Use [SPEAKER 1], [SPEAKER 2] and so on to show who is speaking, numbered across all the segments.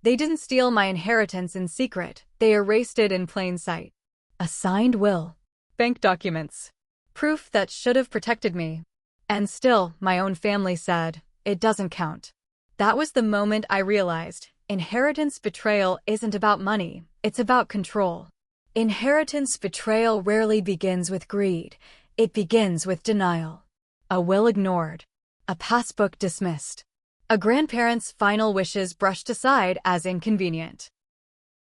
[SPEAKER 1] They didn't steal my inheritance in secret, they erased it in plain sight. A signed will. Bank documents. Proof that should have protected me. And still, my own family said, it doesn't count. That was the moment I realized, inheritance betrayal isn't about money, it's about control. Inheritance betrayal rarely begins with greed, it begins with denial. A will ignored. A passbook dismissed. A grandparent's final wishes brushed aside as inconvenient.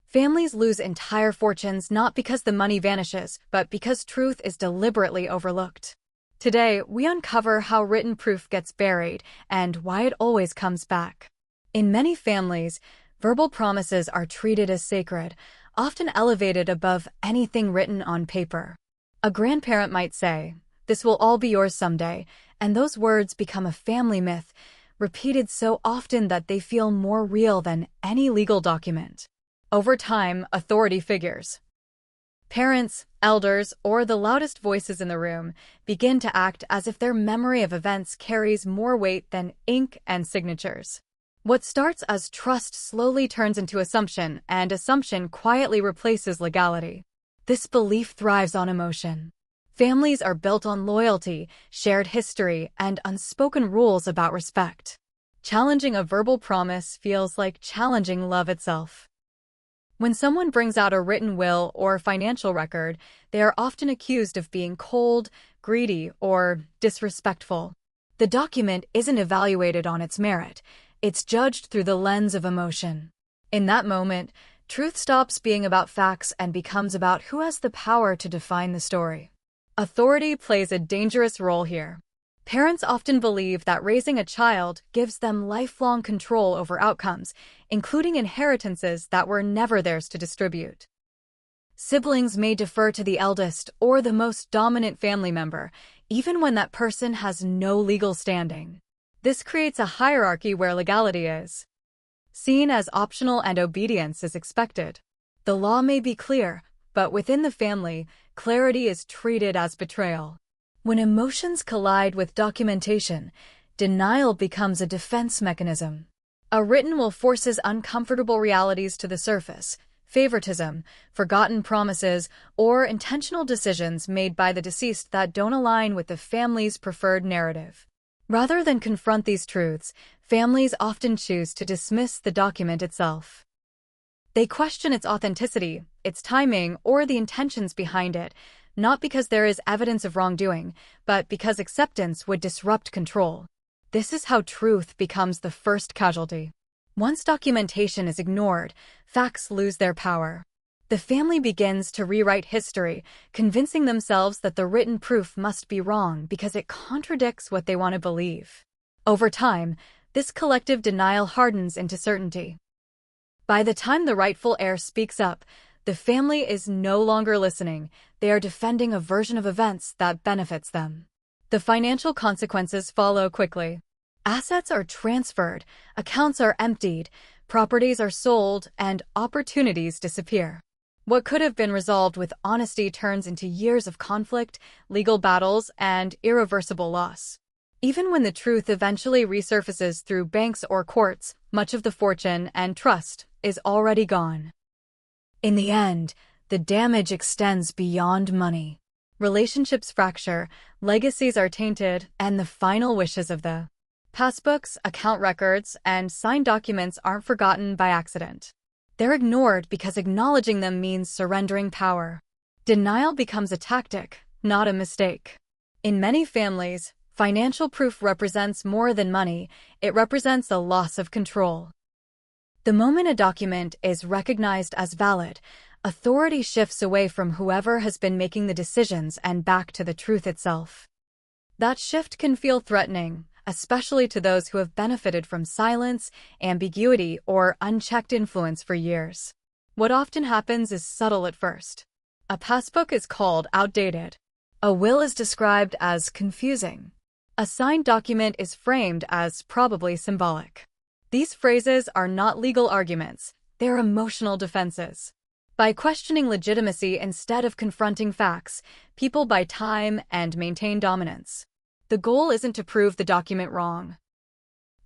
[SPEAKER 1] Families lose entire fortunes not because the money vanishes, but because truth is deliberately overlooked. Today, we uncover how written proof gets buried and why it always comes back. In many families, verbal promises are treated as sacred, often elevated above anything written on paper. A grandparent might say, "This will all be yours someday," and those words become a family myth, repeated so often that they feel more real than any legal document. Over time, authority figures, parents, elders, or the loudest voices in the room, begin to act as if their memory of events carries more weight than ink and signatures. What starts as trust slowly turns into assumption, and assumption quietly replaces legality. This belief thrives on emotion. Families are built on loyalty, shared history, and unspoken rules about respect. Challenging a verbal promise feels like challenging love itself. When someone brings out a written will or financial record, they are often accused of being cold, greedy, or disrespectful. The document isn't evaluated on its merit, it's judged through the lens of emotion. In that moment, truth stops being about facts and becomes about who has the power to define the story. Authority plays a dangerous role here. Parents often believe that raising a child gives them lifelong control over outcomes, including inheritances that were never theirs to distribute. Siblings may defer to the eldest or the most dominant family member, even when that person has no legal standing. This creates a hierarchy where legality is seen as optional and obedience is expected. The law may be clear, but within the family, clarity is treated as betrayal. When emotions collide with documentation, denial becomes a defense mechanism. A written will forces uncomfortable realities to the surface: favoritism, forgotten promises, or intentional decisions made by the deceased that don't align with the family's preferred narrative. Rather than confront these truths, families often choose to dismiss the document itself. They question its authenticity, its timing, or the intentions behind it, not because there is evidence of wrongdoing, but because acceptance would disrupt control. This is how truth becomes the first casualty. Once documentation is ignored, facts lose their power. The family begins to rewrite history, convincing themselves that the written proof must be wrong because it contradicts what they want to believe. Over time, this collective denial hardens into certainty. By the time the rightful heir speaks up, the family is no longer listening, they are defending a version of events that benefits them. The financial consequences follow quickly. Assets are transferred, accounts are emptied, properties are sold, and opportunities disappear. What could have been resolved with honesty turns into years of conflict, legal battles, and irreversible loss. Even when the truth eventually resurfaces through banks or courts, much of the fortune and trust is already gone. In the end, the damage extends beyond money. Relationships fracture, legacies are tainted, and the final wishes of the passbooks, account records, and signed documents aren't forgotten by accident. They're ignored because acknowledging them means surrendering power. Denial becomes a tactic, not a mistake. In many families, financial proof represents more than money, it represents a loss of control. The moment a document is recognized as valid, authority shifts away from whoever has been making the decisions and back to the truth itself. That shift can feel threatening, especially to those who have benefited from silence, ambiguity, or unchecked influence for years. What often happens is subtle at first. A passbook is called outdated. A will is described as confusing. A signed document is framed as probably symbolic. These phrases are not legal arguments, they're emotional defenses. By questioning legitimacy instead of confronting facts, people buy time and maintain dominance. The goal isn't to prove the document wrong.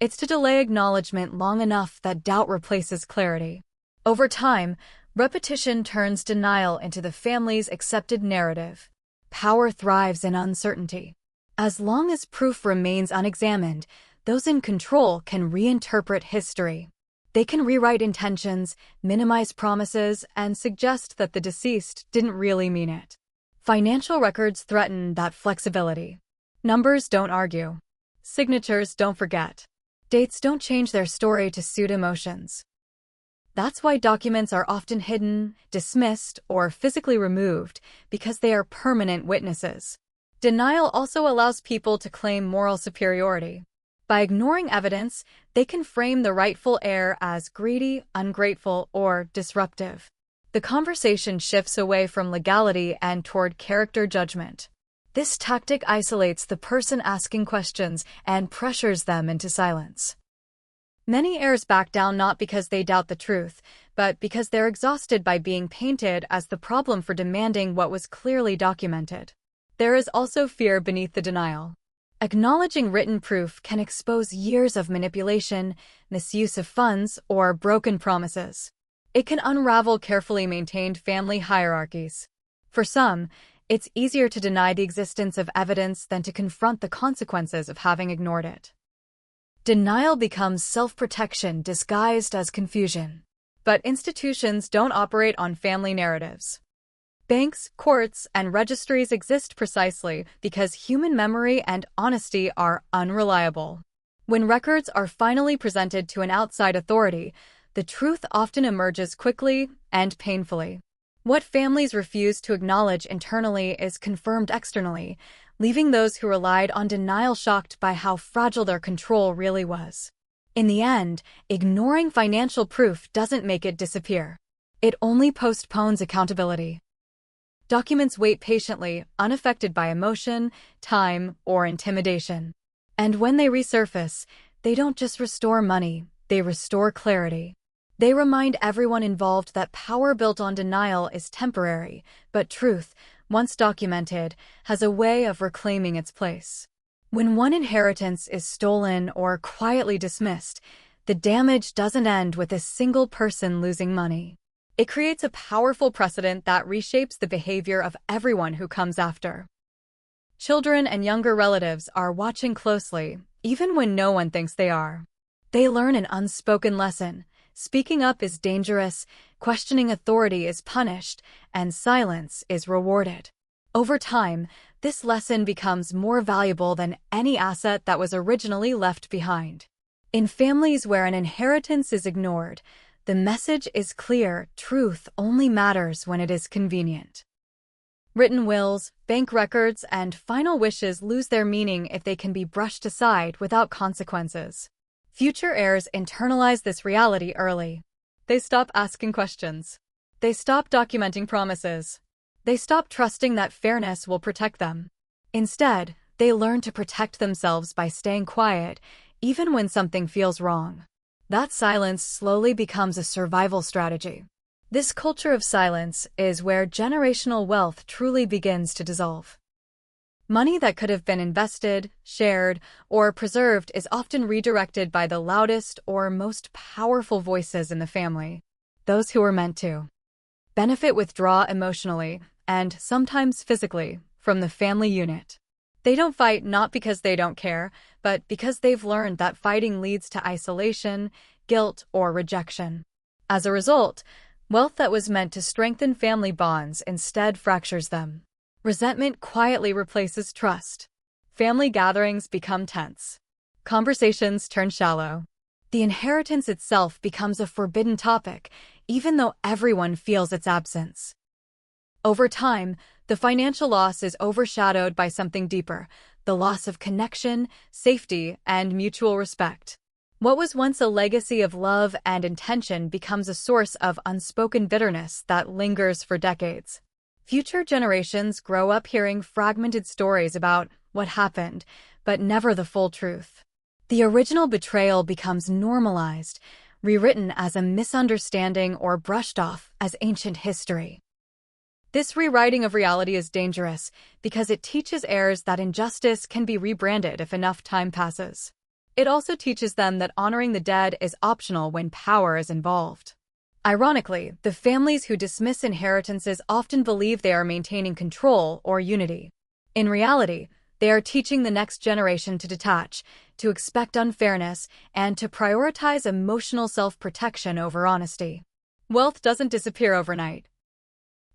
[SPEAKER 1] It's to delay acknowledgement long enough that doubt replaces clarity. Over time, repetition turns denial into the family's accepted narrative. Power thrives in uncertainty. As long as proof remains unexamined, those in control can reinterpret history. They can rewrite intentions, minimize promises, and suggest that the deceased didn't really mean it. Financial records threaten that flexibility. Numbers don't argue. Signatures don't forget. Dates don't change their story to suit emotions. That's why documents are often hidden, dismissed, or physically removed, because they are permanent witnesses. Denial also allows people to claim moral superiority. By ignoring evidence, they can frame the rightful heir as greedy, ungrateful, or disruptive. The conversation shifts away from legality and toward character judgment. This tactic isolates the person asking questions and pressures them into silence. Many heirs back down not because they doubt the truth, but because they're exhausted by being painted as the problem for demanding what was clearly documented. There is also fear beneath the denial. Acknowledging written proof can expose years of manipulation, misuse of funds, or broken promises. It can unravel carefully maintained family hierarchies. For some, it's easier to deny the existence of evidence than to confront the consequences of having ignored it. Denial becomes self-protection disguised as confusion. But institutions don't operate on family narratives. Banks, courts, and registries exist precisely because human memory and honesty are unreliable. When records are finally presented to an outside authority, the truth often emerges quickly and painfully. What families refuse to acknowledge internally is confirmed externally, leaving those who relied on denial shocked by how fragile their control really was. In the end, ignoring financial proof doesn't make it disappear. It only postpones accountability. Documents wait patiently, unaffected by emotion, time, or intimidation. And when they resurface, they don't just restore money, they restore clarity. They remind everyone involved that power built on denial is temporary, but truth, once documented, has a way of reclaiming its place. When one inheritance is stolen or quietly dismissed, the damage doesn't end with a single person losing money. It creates a powerful precedent that reshapes the behavior of everyone who comes after. Children and younger relatives are watching closely, even when no one thinks they are. They learn an unspoken lesson. Speaking up is dangerous, questioning authority is punished, and silence is rewarded. Over time, this lesson becomes more valuable than any asset that was originally left behind. In families where an inheritance is ignored, the message is clear: truth only matters when it is convenient. Written wills, bank records, and final wishes lose their meaning if they can be brushed aside without consequences. Future heirs internalize this reality early. They stop asking questions. They stop documenting promises. They stop trusting that fairness will protect them. Instead, they learn to protect themselves by staying quiet, even when something feels wrong. That silence slowly becomes a survival strategy. This culture of silence is where generational wealth truly begins to dissolve. Money that could have been invested, shared, or preserved is often redirected by the loudest or most powerful voices in the family. Those who are meant to benefit withdraw emotionally, and sometimes physically, from the family unit. They don't fight not because they don't care, but because they've learned that fighting leads to isolation, guilt, or rejection. As a result, wealth that was meant to strengthen family bonds instead fractures them. Resentment quietly replaces trust. Family gatherings become tense. Conversations turn shallow. The inheritance itself becomes a forbidden topic, even though everyone feels its absence. Over time, the financial loss is overshadowed by something deeper: the loss of connection, safety, and mutual respect. What was once a legacy of love and intention becomes a source of unspoken bitterness that lingers for decades. Future generations grow up hearing fragmented stories about what happened, but never the full truth. The original betrayal becomes normalized, rewritten as a misunderstanding or brushed off as ancient history. This rewriting of reality is dangerous because it teaches heirs that injustice can be rebranded if enough time passes. It also teaches them that honoring the dead is optional when power is involved. Ironically, the families who dismiss inheritances often believe they are maintaining control or unity. In reality, they are teaching the next generation to detach, to expect unfairness, and to prioritize emotional self-protection over honesty. Wealth doesn't disappear overnight.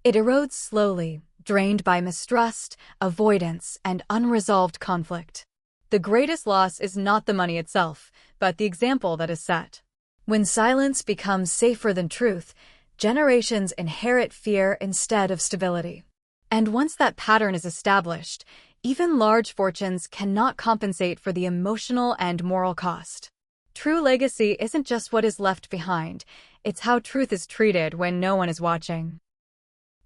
[SPEAKER 1] It erodes slowly, drained by mistrust, avoidance, and unresolved conflict. The greatest loss is not the money itself, but the example that is set. When silence becomes safer than truth, generations inherit fear instead of stability. And once that pattern is established, even large fortunes cannot compensate for the emotional and moral cost. True legacy isn't just what is left behind, it's how truth is treated when no one is watching.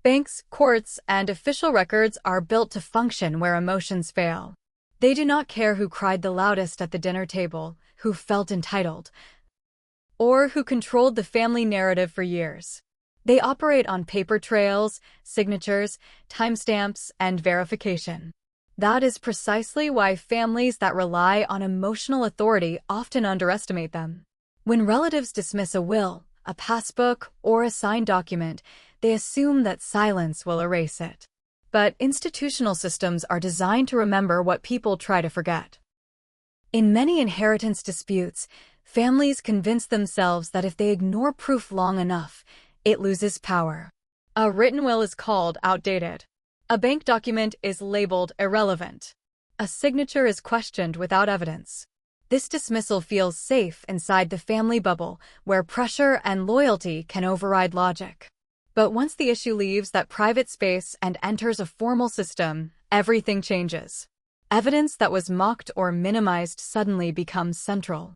[SPEAKER 1] Banks, courts, and official records are built to function where emotions fail. They do not care who cried the loudest at the dinner table, who felt entitled, or who controlled the family narrative for years. They operate on paper trails, signatures, timestamps, and verification. That is precisely why families that rely on emotional authority often underestimate them. When relatives dismiss a will, a passbook, or a signed document, they assume that silence will erase it. But institutional systems are designed to remember what people try to forget. In many inheritance disputes, families convince themselves that if they ignore proof long enough, it loses power. A written will is called outdated. A bank document is labeled irrelevant. A signature is questioned without evidence. This dismissal feels safe inside the family bubble, where pressure and loyalty can override logic. But once the issue leaves that private space and enters a formal system, everything changes. Evidence that was mocked or minimized suddenly becomes central.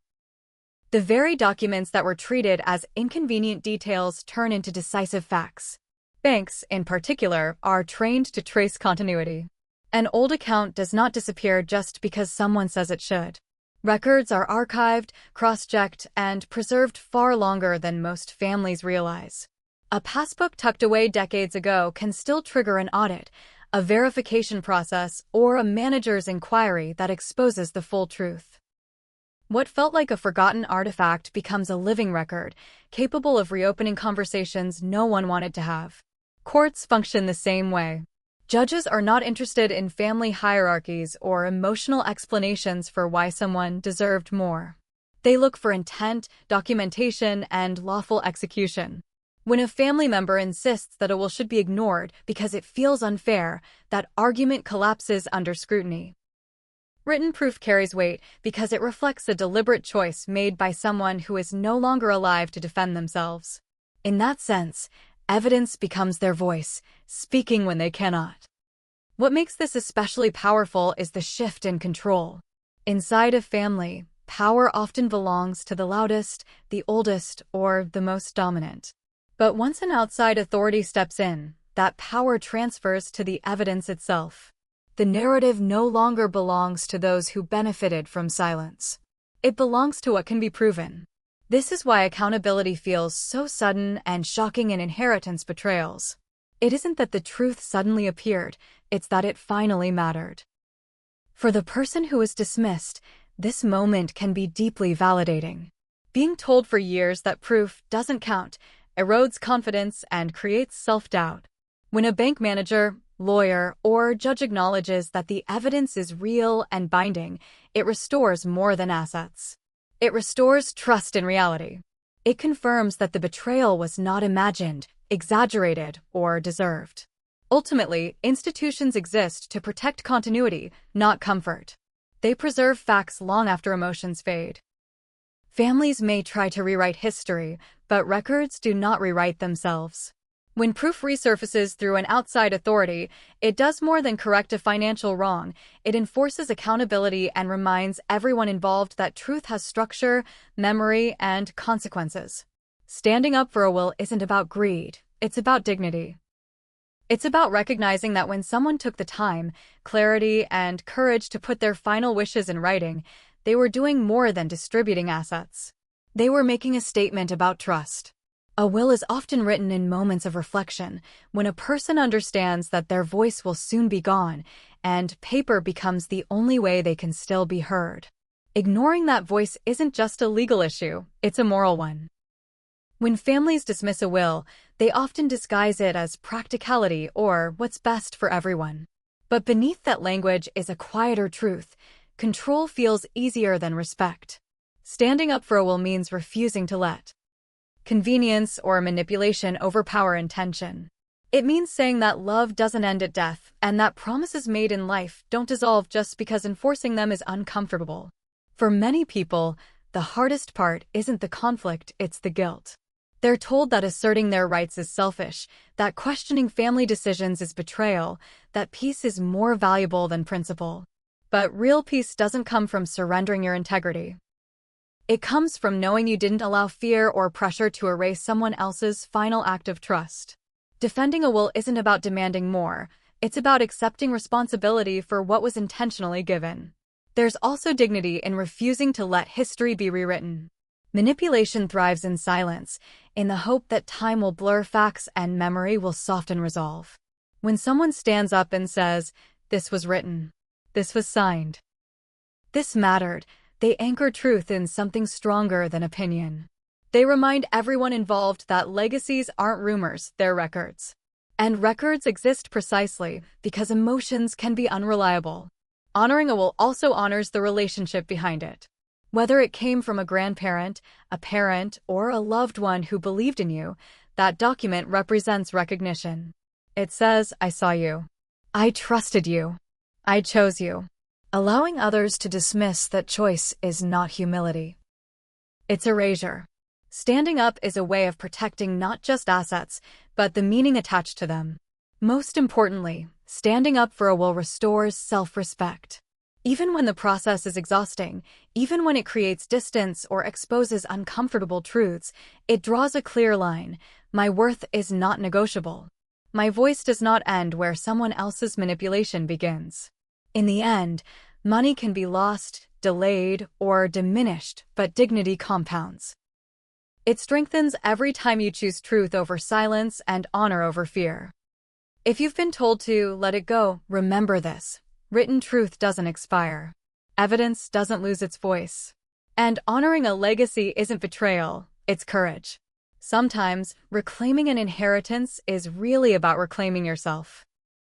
[SPEAKER 1] The very documents that were treated as inconvenient details turn into decisive facts. Banks, in particular, are trained to trace continuity. An old account does not disappear just because someone says it should. Records are archived, cross-checked, and preserved far longer than most families realize. A passbook tucked away decades ago can still trigger an audit, a verification process, or a manager's inquiry that exposes the full truth. What felt like a forgotten artifact becomes a living record, capable of reopening conversations no one wanted to have. Courts function the same way. Judges are not interested in family hierarchies or emotional explanations for why someone deserved more. They look for intent, documentation, and lawful execution. When a family member insists that a will should be ignored because it feels unfair, that argument collapses under scrutiny. Written proof carries weight because it reflects a deliberate choice made by someone who is no longer alive to defend themselves. In that sense, evidence becomes their voice, speaking when they cannot. What makes this especially powerful is the shift in control. Inside a family, power often belongs to the loudest, the oldest, or the most dominant. But once an outside authority steps in, that power transfers to the evidence itself. The narrative no longer belongs to those who benefited from silence. It belongs to what can be proven. This is why accountability feels so sudden and shocking in inheritance betrayals. It isn't that the truth suddenly appeared, it's that it finally mattered. For the person who is dismissed, this moment can be deeply validating. Being told for years that proof doesn't count erodes confidence and creates self-doubt. When a bank manager, lawyer, or judge acknowledges that the evidence is real and binding, it restores more than assets. It restores trust in reality. It confirms that the betrayal was not imagined, exaggerated, or deserved. Ultimately, institutions exist to protect continuity, not comfort. They preserve facts long after emotions fade. Families may try to rewrite history, but records do not rewrite themselves. When proof resurfaces through an outside authority, it does more than correct a financial wrong. It enforces accountability and reminds everyone involved that truth has structure, memory, and consequences. Standing up for a will isn't about greed, it's about dignity. It's about recognizing that when someone took the time, clarity, and courage to put their final wishes in writing, they were doing more than distributing assets. They were making a statement about trust. A will is often written in moments of reflection, when a person understands that their voice will soon be gone, and paper becomes the only way they can still be heard. Ignoring that voice isn't just a legal issue, it's a moral one. When families dismiss a will, they often disguise it as practicality or what's best for everyone. But beneath that language is a quieter truth. Control feels easier than respect. Standing up for a will means refusing to let convenience or manipulation overpower intention. It means saying that love doesn't end at death and that promises made in life don't dissolve just because enforcing them is uncomfortable. For many people, the hardest part isn't the conflict, it's the guilt. They're told that asserting their rights is selfish, that questioning family decisions is betrayal, that peace is more valuable than principle. But real peace doesn't come from surrendering your integrity. It comes from knowing you didn't allow fear or pressure to erase someone else's final act of trust. Defending a will isn't about demanding more, it's about accepting responsibility for what was intentionally given. There's also dignity in refusing to let history be rewritten. Manipulation thrives in silence, in the hope that time will blur facts and memory will soften resolve. When someone stands up and says, "This was written. This was signed. This mattered," they anchor truth in something stronger than opinion. They remind everyone involved that legacies aren't rumors, they're records. And records exist precisely because emotions can be unreliable. Honoring a will also honors the relationship behind it. Whether it came from a grandparent, a parent, or a loved one who believed in you, that document represents recognition. It says, "I saw you. I trusted you. I chose you." Allowing others to dismiss that choice is not humility. It's erasure. Standing up is a way of protecting not just assets, but the meaning attached to them. Most importantly, standing up for a will restores self-respect. Even when the process is exhausting, even when it creates distance or exposes uncomfortable truths, it draws a clear line. My worth is not negotiable. My voice does not end where someone else's manipulation begins. In the end, money can be lost, delayed, or diminished, but dignity compounds. It strengthens every time you choose truth over silence and honor over fear. If you've been told to let it go, remember this. Written truth doesn't expire. Evidence doesn't lose its voice. And honoring a legacy isn't betrayal, it's courage. Sometimes, reclaiming an inheritance is really about reclaiming yourself.